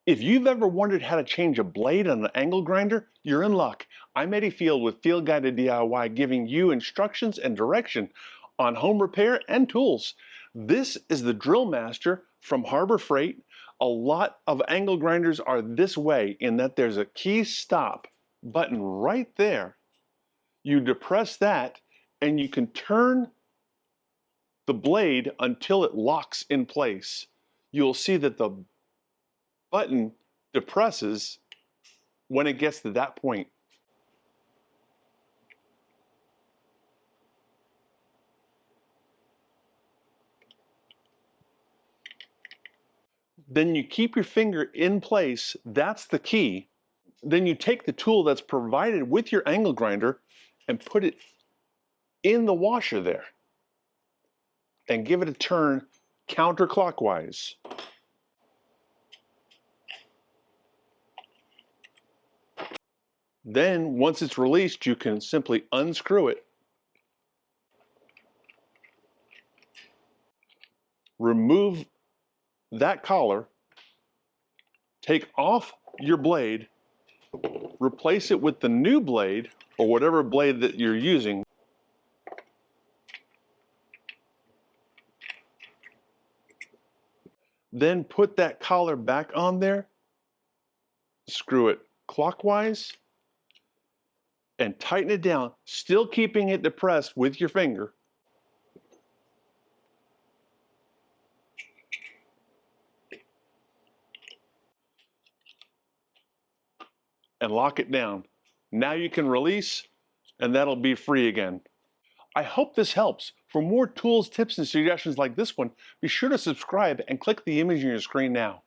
If you've ever wondered how to change a blade on an angle grinder, you're in luck. I'm Eddie Field with Field Guided DIY, giving you instructions and direction on home repair and tools. This is the Drill Master from Harbor Freight. A lot of angle grinders are this way in that there's a key stop button right there. You depress that and you can turn the blade until it locks in place. You'll see that the button depresses when it gets to that point. Then you keep your finger in place, that's the key. Then you take the tool that's provided with your angle grinder and put it in the washer there and give it a turn counterclockwise. Then, once it's released, you can simply unscrew it, remove that collar, take off your blade, replace it with the new blade, or whatever blade that you're using. Then put that collar back on there, screw it clockwise, and tighten it down, still keeping it depressed with your finger. And lock it down. Now you can release, and that'll be free again. I hope this helps. For more tools, tips, and suggestions like this one, be sure to subscribe and click the image on your screen now.